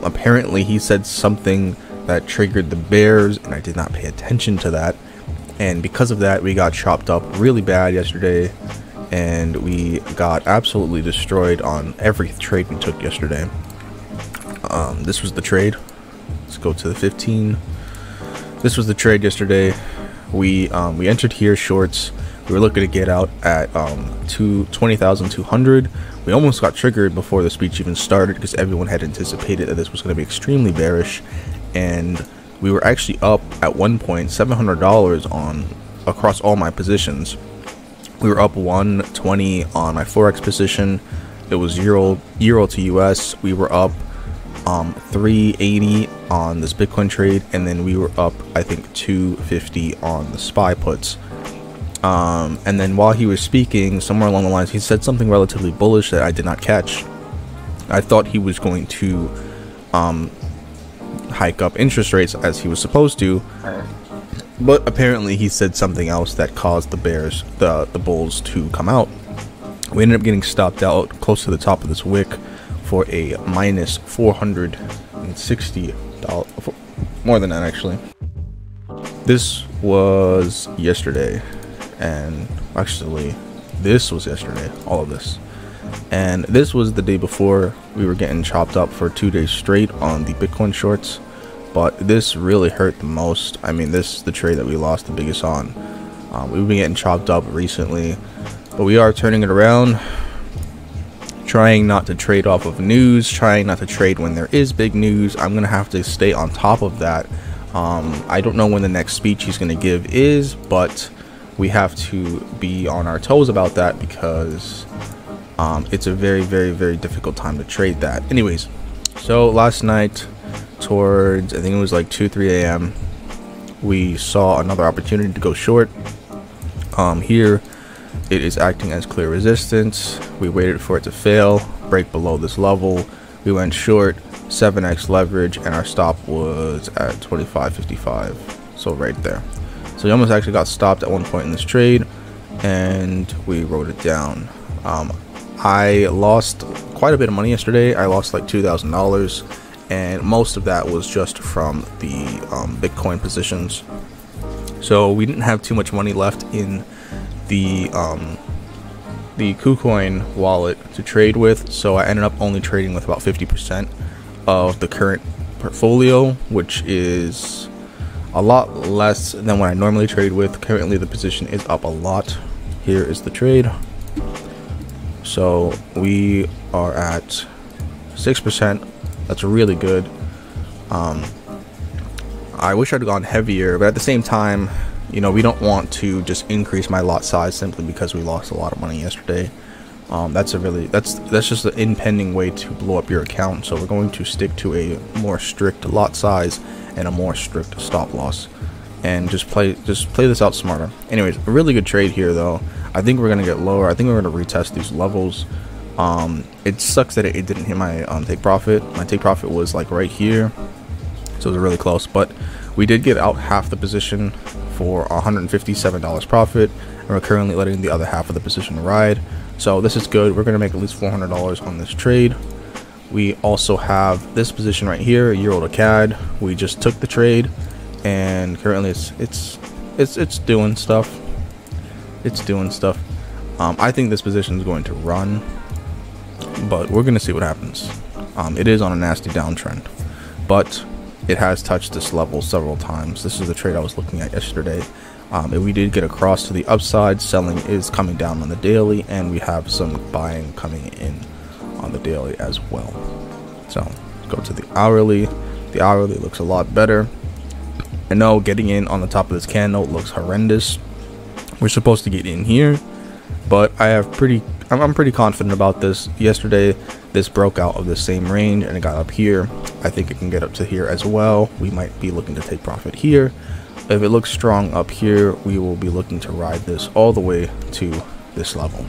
Apparently he said something that triggered the bears, and I did not pay attention to that, and because of that we got chopped up really bad yesterday, and we got absolutely destroyed on every trade we took yesterday. This was the trade. Let's go to the 15. This was the trade yesterday. We entered here shorts. We were looking to get out at 20,200. We almost got triggered before the speech even started because everyone had anticipated that this was going to be extremely bearish, and we were actually up at one point $700 on across all my positions. We were up 120 on my Forex position. It was euro to US. We were up 380 on this Bitcoin trade, and then we were up I think 250 on the SPY puts. And then while he was speaking, somewhere along the lines, he said something relatively bullish that I did not catch. I thought he was going to hike up interest rates as he was supposed to, but apparently he said something else that caused the bears, the bulls, to come out. We ended up getting stopped out close to the top of this wick for a minus $460, more than that actually. This was yesterday, and actually this was yesterday, all of this, and this was the day before we were getting chopped up for 2 days straight on the Bitcoin shorts. But this really hurt the most. I mean, this is the trade that we lost the biggest on. We've been getting chopped up recently, but we are turning it around, trying not to trade off of news, trying not to trade when there is big news. I'm gonna have to stay on top of that. I don't know when the next speech he's gonna give is, but we have to be on our toes about that because it's a very, very, very difficult time to trade that. Anyways, so last night towards, I think it was like 2-3 a.m., we saw another opportunity to go short. Here it is acting as clear resistance. We waited for it to fail, break below this level. We went short, 7x leverage, and our stop was at 25.55, so right there. So we almost actually got stopped at one point in this trade, and we wrote it down. I lost quite a bit of money yesterday. I lost like $2,000, and most of that was just from the Bitcoin positions. So we didn't have too much money left in the KuCoin wallet to trade with, so I ended up only trading with about 50% of the current portfolio, which is a lot less than what I normally trade with. Currently the position is up a lot. Here is the trade. So we are at 6%. That's really good. I wish I'd gone heavier, but at the same time, you know, we don't want to just increase my lot size simply because we lost a lot of money yesterday. That's just an impending way to blow up your account. So we're going to stick to a more strict lot size and a more strict stop loss, and just play this out smarter. Anyways, a really good trade here though. I think we're gonna get lower. I think we're gonna retest these levels. It sucks that it didn't hit my take profit. My take profit was like right here, so it was really close, but we did get out half the position for $157 profit, and we're currently letting the other half of the position ride. So this is good. We're gonna make at least $400 on this trade. We also have this position right here, euro to CAD. We just took the trade, and currently it's doing stuff. It's doing stuff. I think this position is going to run, but we're gonna see what happens. It is on a nasty downtrend, but it has touched this level several times. This is the trade I was looking at yesterday. And we did get across to the upside. Selling is coming down on the daily, and we have some buying coming in on the daily as well. So let's go to the hourly. The hourly looks a lot better. I know getting in on the top of this candle looks horrendous. We're supposed to get in here, but I'm pretty confident about this. Yesterday this broke out of the same range and it got up here. I think it can get up to here as well. We might be looking to take profit here. If it looks strong up here, we will be looking to ride this all the way to this level,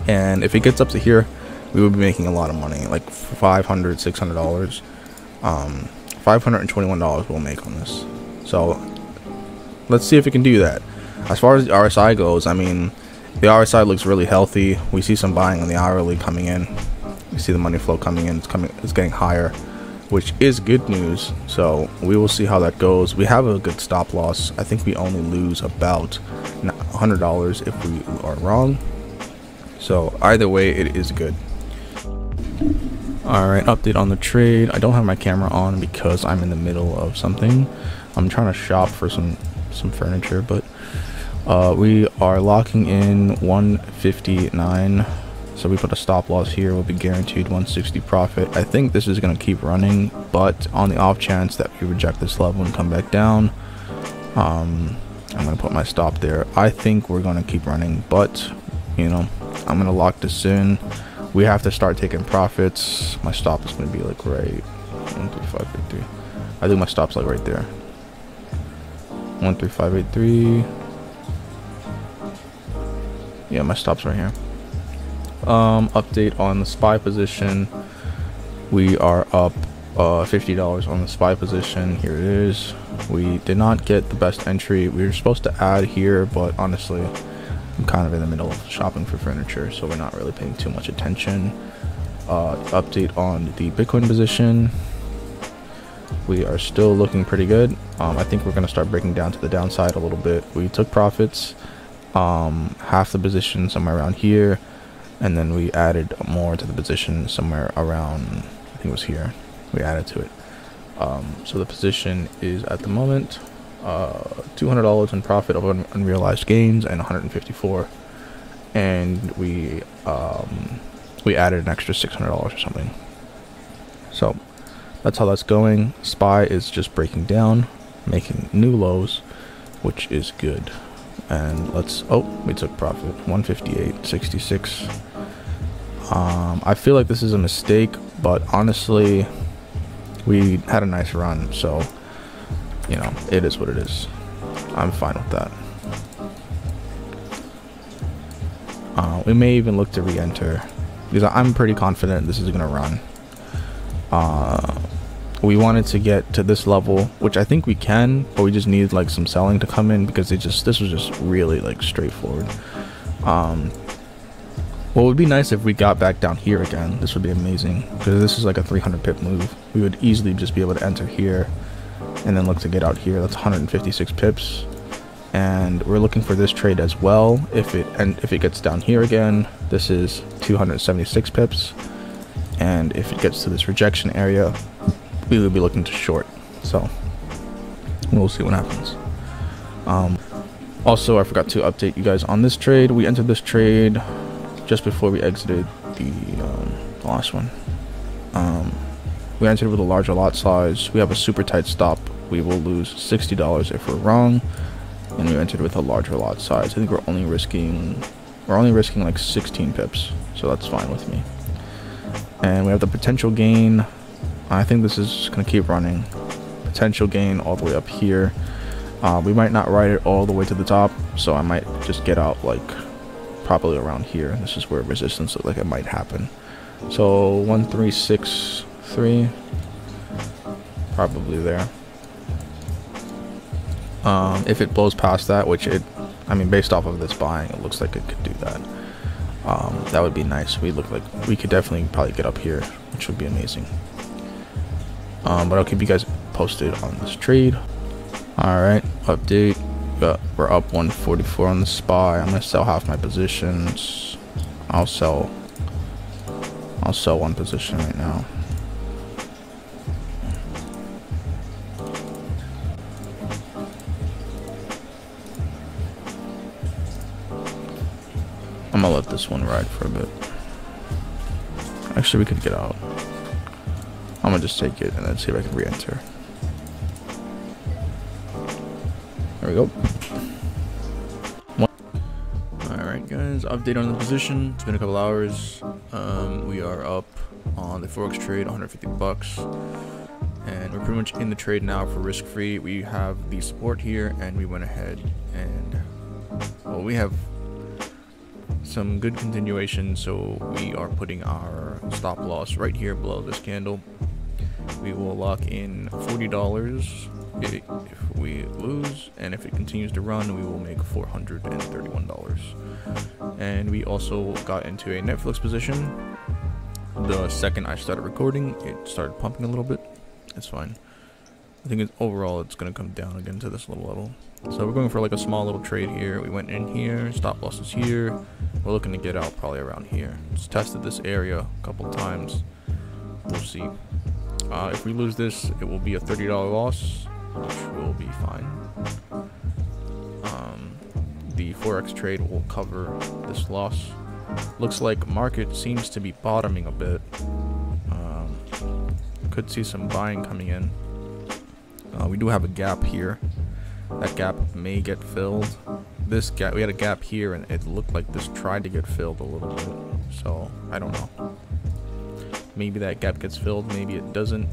and if it gets up to here, we will be making a lot of money, like $500-600. $521 we'll make on this. So let's see if we can do that. As far as the RSI goes, I mean, the RSI looks really healthy. We see some buying on the hourly coming in. We see the money flow coming in. It's getting higher. which is good news. So we will see how that goes. We have a good stop loss. I think we only lose about $100 if we are wrong. So either way, it is good. All right, update on the trade. I don't have my camera on because I'm in the middle of something. I'm trying to shop for some furniture, but we are locking in 159. So we put a stop loss here. We'll be guaranteed 160 profit. I think this is going to keep running, but on the off chance that we reject this level and come back down, I'm going to put my stop there. I think we're going to keep running, but you know, I'm going to lock this in. We have to start taking profits. My stop is going to be like right 13583. I think my stop's like right there. 13583. Yeah, my stop's right here. Update on the SPY position. We are up $50 on the SPY position. Here it is. We did not get the best entry. We were supposed to add here, but honestly, I'm kind of in the middle of shopping for furniture, so we're not really paying too much attention. Update on the Bitcoin position. We are still looking pretty good. I think we're going to start breaking down to the downside a little bit. We took profits, half the position somewhere around here, and then we added more to the position somewhere around, I think it was here. We added to it. So the position is at the moment $200 in profit of unrealized gains and 154, and we added an extra $600 or something. So that's how that's going. SPY is just breaking down, making new lows, which is good. And we took profit 158.66. I feel like this is a mistake, but honestly, we had a nice run, so you know, it is what it is. I'm fine with that. We may even look to re-enter because I'm pretty confident this is gonna run. We wanted to get to this level, which I think we can, but we just need like some selling to come in because this was just really like straightforward. What would be nice if we got back down here again. This would be amazing because this is like a 300 pip move. We would easily just be able to enter here and then look to get out here. That's 156 pips, and we're looking for this trade as well. If it gets down here again, this is 276 pips, and if it gets to this rejection area, we would be looking to short. So we'll see what happens. Also, I forgot to update you guys on this trade. We entered this trade just before we exited the last one. We entered with a larger lot size. We have a super tight stop. We will lose $60 if we're wrong, and we entered with a larger lot size. I think we're only risking like 16 pips, so that's fine with me. And we have the potential gain. I think this is gonna keep running. Potential gain all the way up here. We might not ride it all the way to the top, so I might just get out like probably around here. This is where resistance looks like it might happen. So 1363, probably there. If it blows past that, which I mean, based off of this buying, it looks like it could do that. That would be nice. We look like we could definitely probably get up here, which would be amazing. But I'll keep you guys posted on this trade. All right, update. We're up 144 on the SPY. I'm gonna sell half my positions. I'll sell one position right now. I'm gonna let this one ride for a bit. Actually, we could get out. I'm gonna just take it and then see if I can re-enter. There we go. Alright guys, update on the position. It's been a couple hours. We are up on the Forex trade, 150 bucks. And we're pretty much in the trade now for risk free. We have the support here, and we went ahead and, well, we have some good continuation, so we are putting our stop loss right here below this candle. We will lock in $40 if we lose, and if it continues to run, we will make $431. And we also got into a Netflix position. The second I started recording, it started pumping a little bit. It's fine. I think overall it's going to come down again to this little level. So we're going for like a small little trade here. We went in here, stop loss is here. We're looking to get out probably around here. Just tested this area a couple times. We'll see. If we lose this, it will be a $30 loss, which will be fine. The Forex trade will cover this loss. Looks like market seems to be bottoming a bit. Could see some buying coming in. We do have a gap here. That gap may get filled. This gap, we had a gap here, and it looked like this tried to get filled a little bit. So I don't know. Maybe that gap gets filled. Maybe it doesn't.